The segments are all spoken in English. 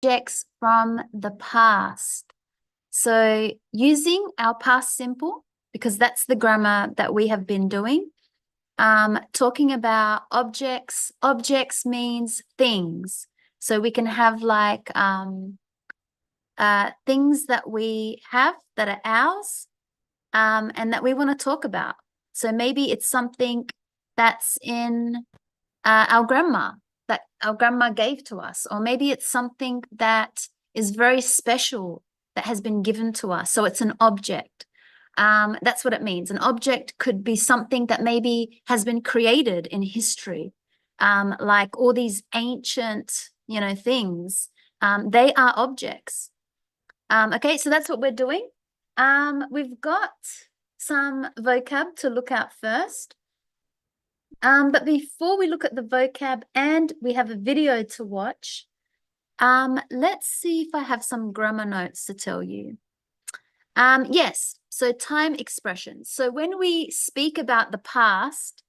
Objects from the past. So using our past simple, because that's the grammar that we have been doing, talking about objects. Objects means things. So we can have like things that we have that are ours and that we want to talk about. So maybe it's something that's in our grandma that our grandma gave to us, or maybe it's something that is very special that has been given to us. So it's an object. That's what it means. An object could be something that maybe has been created in history, like all these ancient, things. They are objects. Okay, so that's what we're doing. We've got some vocab to look at first. But before we look at the vocab and we have a video to watch, let's see if I have some grammar notes to tell you. Yes, so time expressions. So when we speak about the past,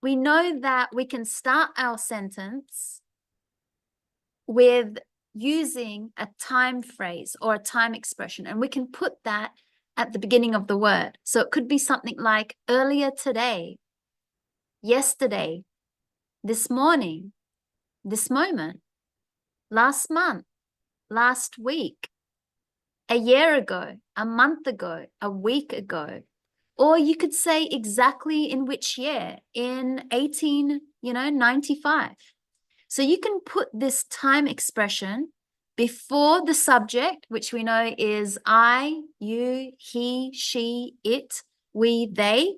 we know that we can start our sentence with using a time phrase or a time expression, and we can put that at the beginning of the word. So it could be something like earlier today, yesterday, this morning, this moment, last month, last week, a year ago, a month ago, a week ago. Or you could say exactly in which year, in 1895. So you can put this time expression before the subject, which we know is I, you, he, she, it, we, they,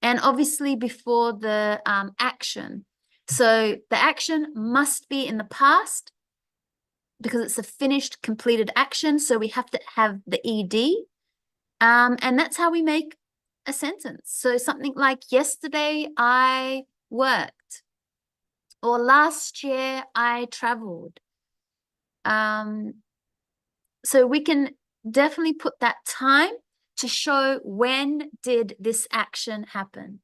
and obviously before the action. So the action must be in the past because it's a finished, completed action. So we have to have the ed. And that's how we make a sentence. So something like yesterday I worked, or last year I traveled. So we can definitely put that time to show when did this action happen.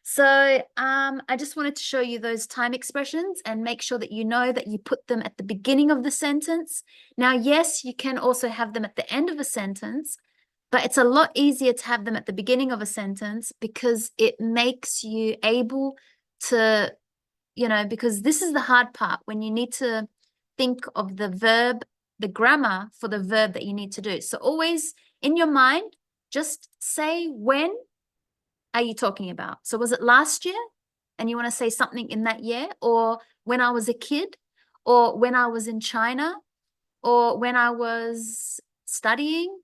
So I just wanted to show you those time expressions and make sure that you know that you put them at the beginning of the sentence. Now, yes, you can also have them at the end of a sentence, but it's a lot easier to have them at the beginning of a sentence because it makes you able to, because this is the hard part when you need to think of the verb, the grammar for the verb that you need to do. So always in your mind, just say when are you talking about? So was it last year? And you want to say something in that year, or when I was a kid, or when I was in China, or when I was studying,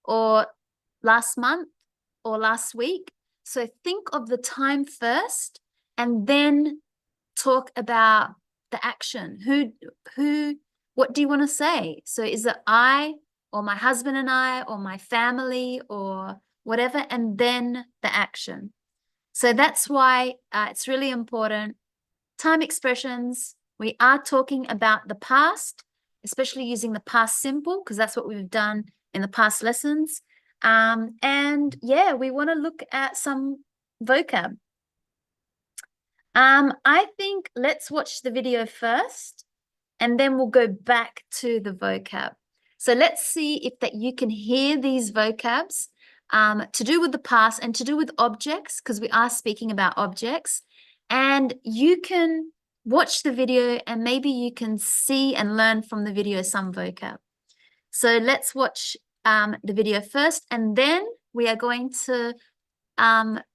or last month, or last week. So think of the time first and then talk about the action. What do you want to say? So is it I, or my husband and I, or my family, or whatever, and then the action. So that's why it's really important. Time expressions, we are talking about the past, especially using the past simple, because that's what we've done in the past lessons. And yeah, we want to look at some vocab. I think let's watch the video first, and then we'll go back to the vocab. So let's see if that you can hear these vocabs to do with the past and to do with objects, because we are speaking about objects. And you can watch the video and maybe you can see and learn from the video some vocab. So let's watch the video first, and then we are going to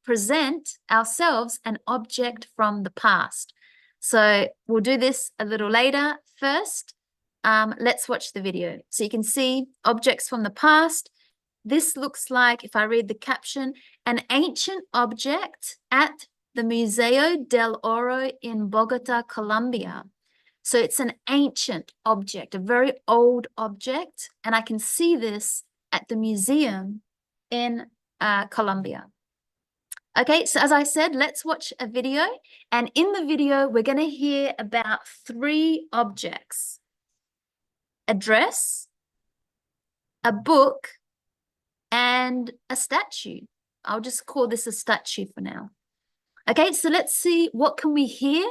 present ourselves an object from the past. So we'll do this a little later. First, let's watch the video. So you can see objects from the past. This looks like, if I read the caption, an ancient object at the Museo del Oro in Bogota, Colombia. So it's an ancient object, a very old object, and I can see this at the museum in Colombia. Okay, so as I said, let's watch a video. And in the video, we're going to hear about 3 objects: a dress, a book, and a statue. I'll just call this a statue for now. Okay, so let's see what can we hear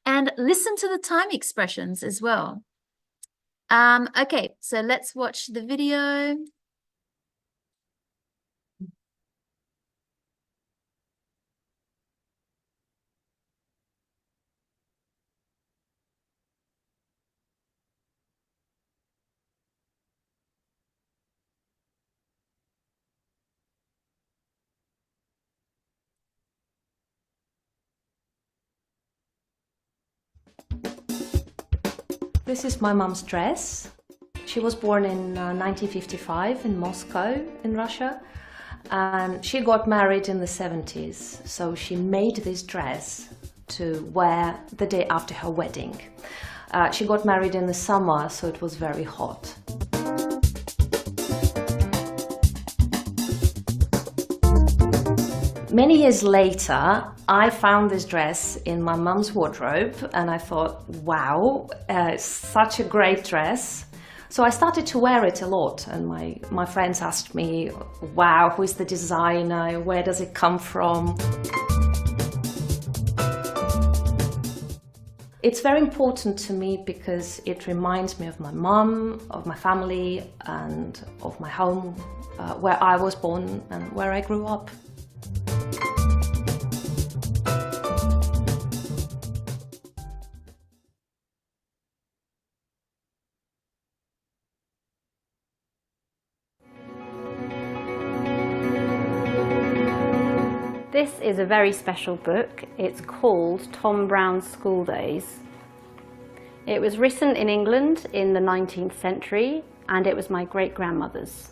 and listen to the time expressions as well. Okay, so let's watch the video. This is my mom's dress. She was born in 1955 in Moscow in Russia, and she got married in the 70s, so she made this dress to wear the day after her wedding. She got married in the summer, so it was very hot. Many years later, I found this dress in my mum's wardrobe and I thought, wow, such a great dress. So I started to wear it a lot, and my friends asked me, wow, who is the designer? Where does it come from? It's very important to me because it reminds me of my mum, of my family, and of my home, where I was born and where I grew up. This is a very special book. It's called Tom Brown's School Days. It was written in England in the 19th century, and it was my great-grandmother's.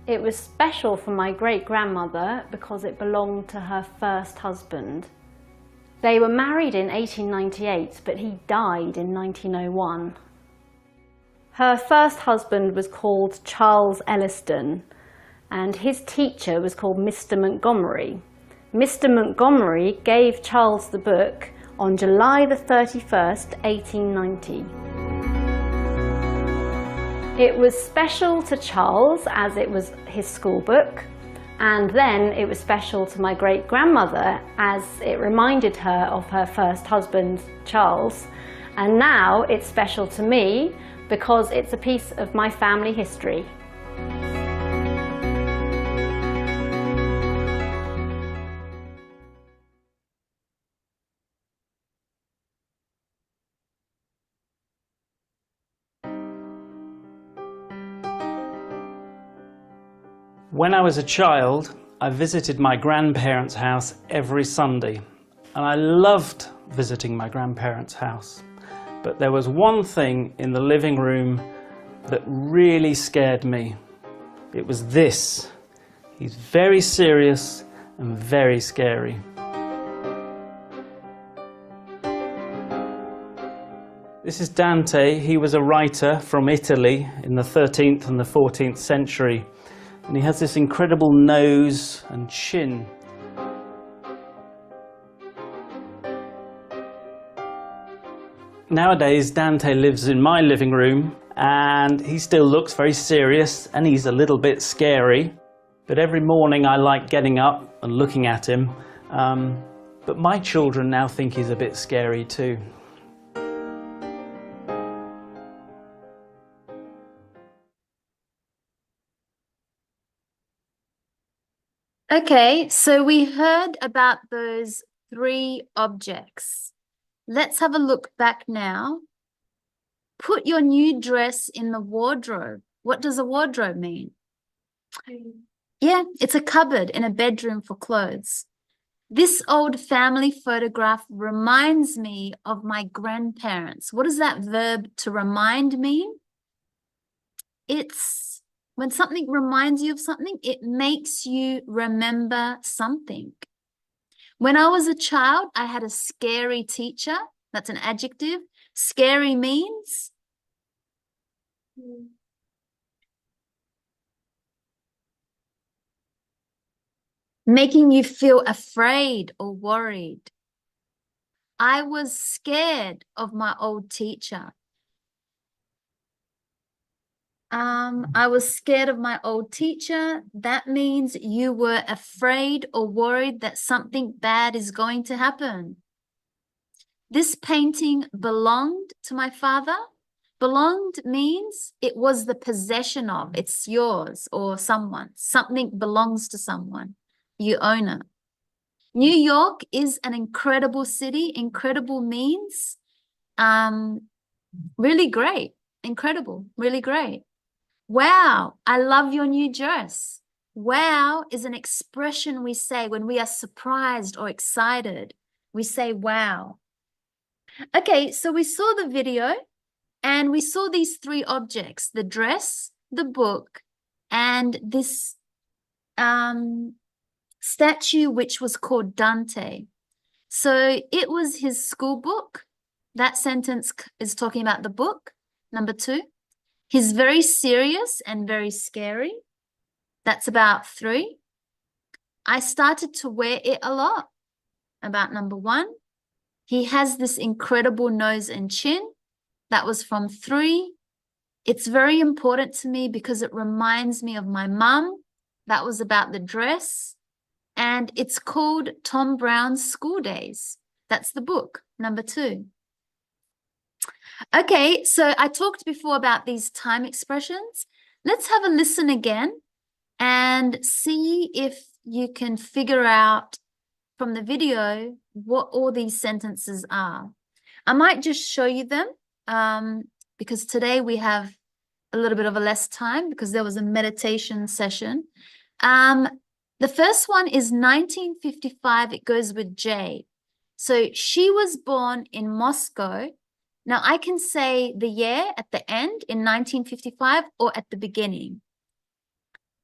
It was special for my great-grandmother because it belonged to her first husband. They were married in 1898, but he died in 1901. Her first husband was called Charles Elliston, and his teacher was called Mr. Montgomery. Mr. Montgomery gave Charles the book on July the 31st, 1890. It was special to Charles as it was his school book, and then it was special to my great-grandmother as it reminded her of her first husband, Charles, and now it's special to me because it's a piece of my family history. When I was a child, I visited my grandparents' house every Sunday, and I loved visiting my grandparents' house. But there was one thing in the living room that really scared me. It was this. He's very serious and very scary. This is Dante. He was a writer from Italy in the 13th and the 14th century. And he has this incredible nose and chin. Nowadays, Dante lives in my living room and he still looks very serious and he's a little bit scary. But every morning I like getting up and looking at him. But my children now think he's a bit scary too. Okay, so we heard about those 3 objects. Let's have a look back now. Put your new dress in the wardrobe. What does a wardrobe mean? Yeah, it's a cupboard in a bedroom for clothes. This old family photograph reminds me of my grandparents. What does that verb to remind mean? It's when something reminds you of something, it makes you remember something. When I was a child, I had a scary teacher. That's an adjective. Scary means making you feel afraid or worried. I was scared of my old teacher. I was scared of my old teacher. That means you were afraid or worried that something bad is going to happen. This painting belonged to my father. Belonged means it was the possession of, it's yours or someone. Something belongs to someone. You own it. New York is an incredible city. Incredible means really great. Incredible, really great. Wow, I love your new dress. Wow is an expression we say when we are surprised or excited. We say wow. Okay, so we saw the video and we saw these three objects, the dress, the book, and this statue, which was called Dante. So it was his school book. That sentence is talking about the book. Number 2. He's very serious and very scary. That's about 3. I started to wear it a lot. About number 1. He has this incredible nose and chin. That was from 3. It's very important to me because it reminds me of my mum. That was about the dress. And it's called Tom Brown's School Days. That's the book, number 2. Okay, so I talked before about these time expressions. Let's have a listen again and see if you can figure out from the video what all these sentences are. I might just show you them because today we have a little bit of a less time because there was a meditation session. The first one is 1955. It goes with J. So she was born in Moscow. Now I can say the year at the end in 1955 or at the beginning.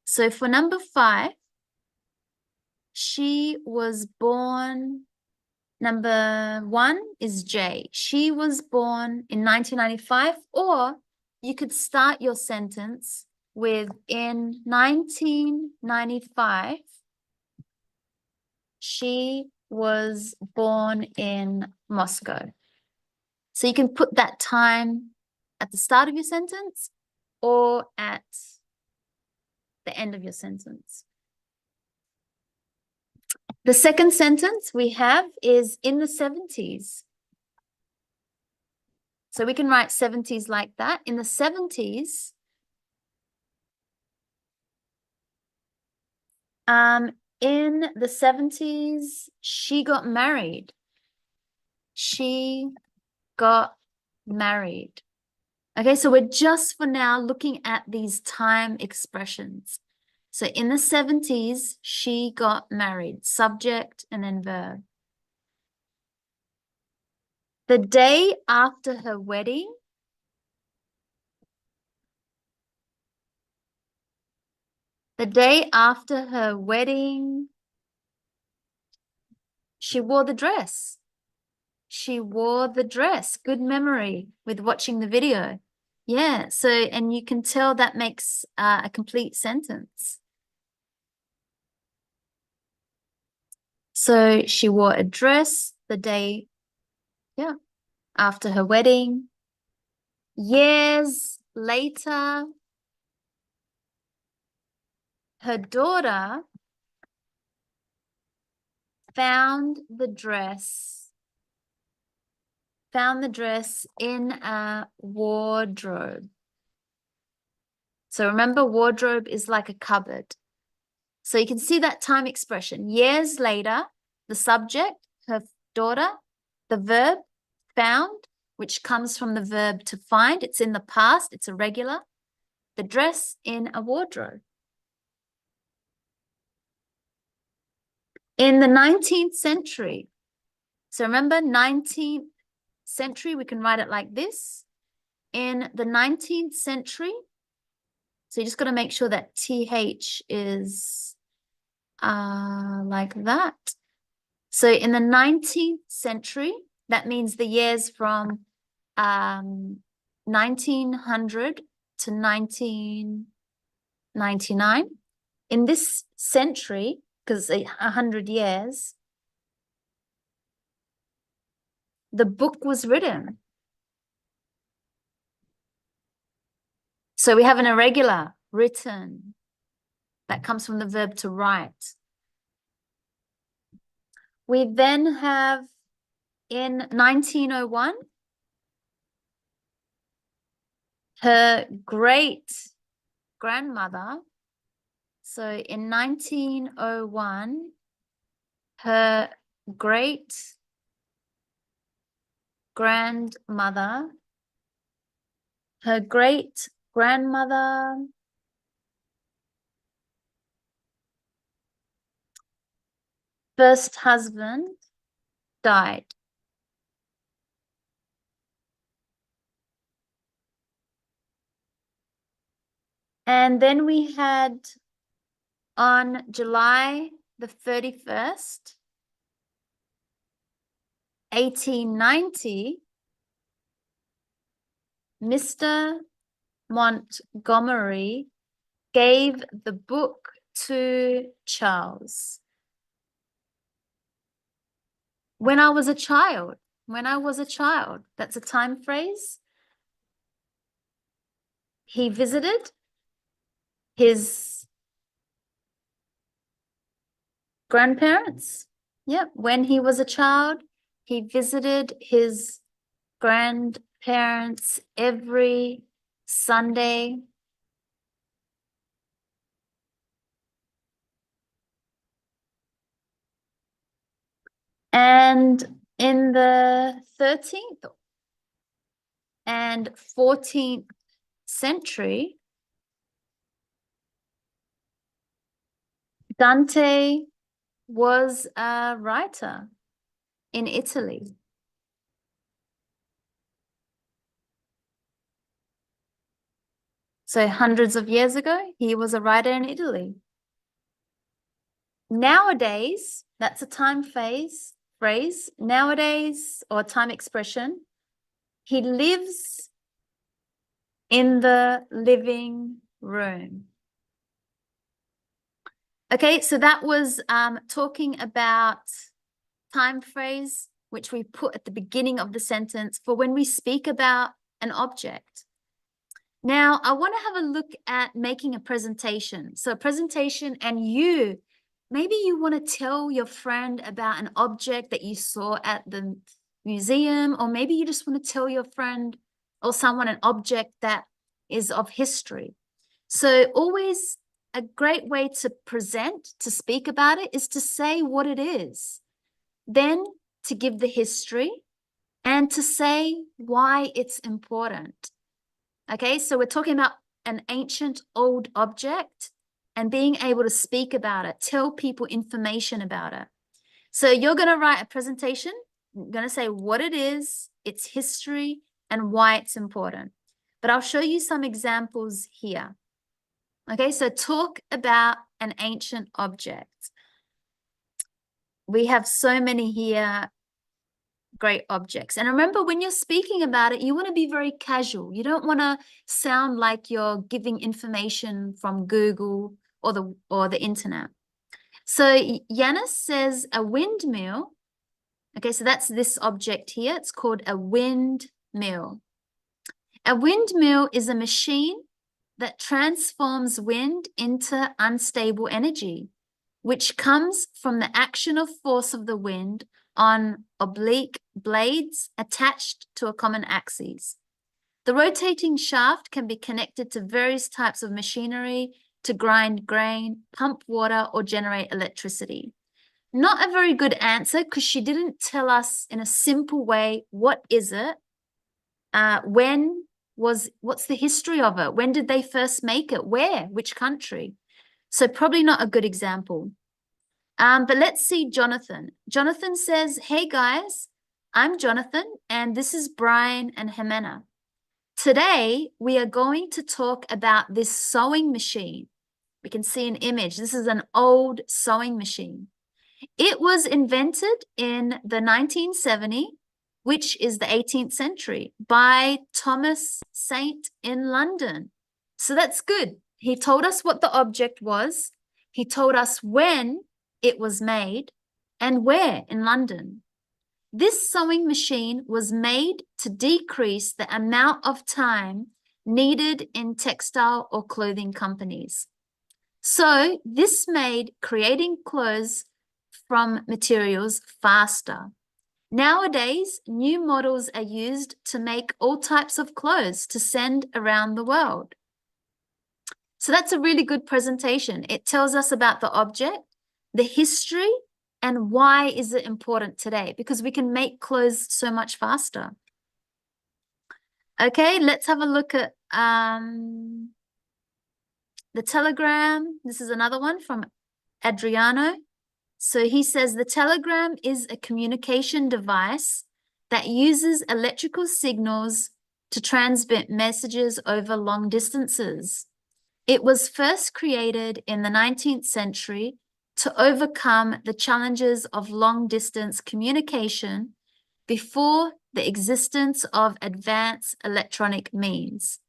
So for number 5, she was born, number 1 is J. She was born in 1995, or you could start your sentence with in 1995, she was born in Moscow. So you can put that time at the start of your sentence or at the end of your sentence. The second sentence we have is in the 70s. So we can write 70s like that. In the 70s, she got married. She got married. Okay, so we're just for now looking at these time expressions. So in the 70s, she got married. Subject and then verb. The day after her wedding, she wore the dress. She wore the dress. Good memory with watching the video. Yeah, so, and you can tell that makes a complete sentence. So she wore a dress the day, after her wedding. Years later, her daughter found the dress in a wardrobe. So remember, wardrobe is like a cupboard. So you can see that time expression. Years later, the subject, her daughter, the verb, found, which comes from the verb to find. It's in the past, it's irregular. The dress in a wardrobe. In the 19th century, so remember 19th century, we can write it like this. In the 19th century, so you just got to make sure that TH is like that. So in the 19th century, that means the years from 1900 to 1999. In this century, because 100 years, the book was written. So we have an irregular, written. That comes from the verb to write. We then have in 1901, her great grandmother, so in 1901, her great grandmother, her great grandmother first husband died. And then we had on July the 31st, 1890, Mr. Montgomery gave the book to Charles. When I was a child, that's a time phrase. He visited his grandparents. Yep, when he was a child, he visited his grandparents every Sunday. And in the 13th and 14th century, Dante was a writer in Italy. So hundreds of years ago, he was a writer in Italy. Nowadays, that's a time phrase, nowadays, or time expression, he lives in the living room. Okay, so that was talking about time phrase, which we put at the beginning of the sentence for when we speak about an object. Now, I want to have a look at making a presentation. So a presentation, and maybe you want to tell your friend about an object that you saw at the museum, or maybe you just want to tell your friend or someone an object that is of history. So always a great way to present, to speak about it, is to say what it is, then to give the history, and to say why it's important. Okay, so we're talking about an ancient old object and being able to speak about it, tell people information about it. So you're going to write a presentation. I'm going to say what it is, its history, and why it's important. But I'll show you some examples here. Okay, so talk about an ancient object. We have so many here, great objects. And remember, when you're speaking about it, you want to be very casual. You don't want to sound like you're giving information from Google or the internet. So Yanis says a windmill. Okay, so that's this object here. It's called a windmill. A windmill is a machine that transforms wind into unstable energy, which comes from the action of force of the wind on oblique blades attached to a common axis. The rotating shaft can be connected to various types of machinery to grind grain, pump water, or generate electricity. Not a very good answer, because she didn't tell us in a simple way, what is it? What's the history of it? When did they first make it? Where? Which country? So probably not a good example. But let's see Jonathan. Jonathan says, hey guys, I'm Jonathan, and this is Brian and Jimena. Today, we are going to talk about this sewing machine. We can see an image. This is an old sewing machine. It was invented in the 1970s, which is the 18th century, by Thomas Saint in London. So that's good. He told us what the object was. He told us when it was made and where in London. This sewing machine was made to decrease the amount of time needed in textile or clothing companies. So this made creating clothes from materials faster. Nowadays, new models are used to make all types of clothes to send around the world. So that's a really good presentation. It tells us about the object, the history, and why is it important today? Because we can make clothes so much faster. Okay, let's have a look at the telegram. This is another one from Adriano. So he says the telegram is a communication device that uses electrical signals to transmit messages over long distances. It was first created in the 19th century to overcome the challenges of long-distance communication before the existence of advanced electronic means.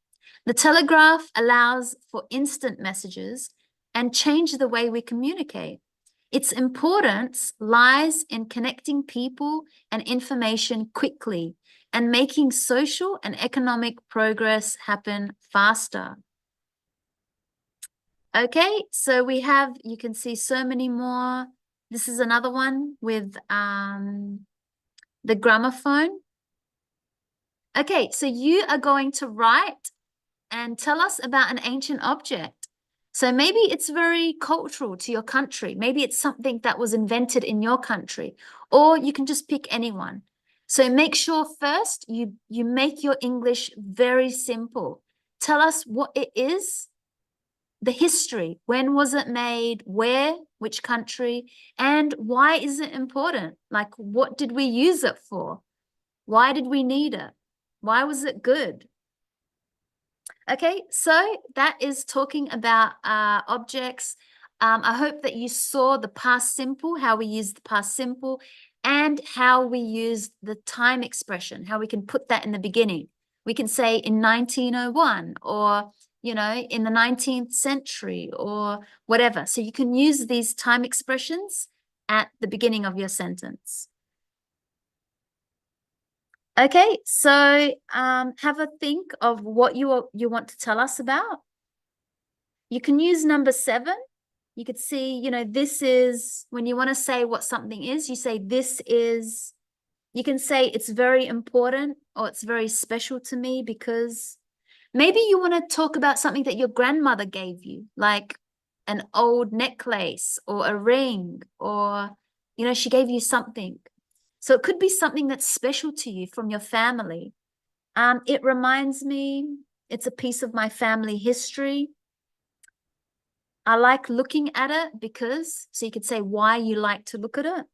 The telegraph allows for instant messages and change the way we communicate. Its importance lies in connecting people and information quickly and making social and economic progress happen faster. Okay, so we have, you can see so many more. This is another one with the gramophone. Okay, so you are going to write and tell us about an ancient object. So maybe it's very cultural to your country. Maybe it's something that was invented in your country, or you can just pick anyone. So make sure first you make your English very simple. Tell us what it is, the history, when was it made, where, which country, and why is it important? Like, what did we use it for? Why did we need it? Why was it good? Okay, so that is talking about objects. I hope that you saw the past simple, how we use the past simple, and how we use the time expression, how we can put that in the beginning. We can say in 1901 or, you know, in the 19th century or whatever. So you can use these time expressions at the beginning of your sentence. Okay, so have a think of what you want to tell us about. You can use number 7. You could see, you know, this is, when you want to say what something is, you say this is, you can say it's very important or it's very special to me because maybe you want to talk about something that your grandmother gave you, like an old necklace or a ring, or, you know, she gave you something. So it could be something that's special to you from your family. It reminds me, it's a piece of my family history. I like looking at it because, so you could say why you like to look at it.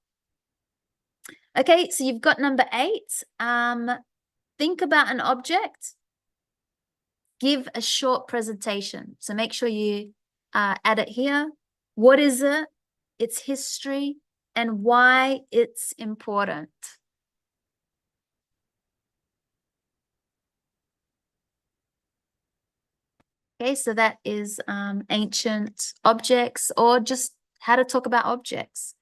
Okay, so you've got number 8. Think about an object. Give a short presentation. So make sure you add it here. What is it? Its history and why it's important. Okay, so that is ancient objects or just how to talk about objects.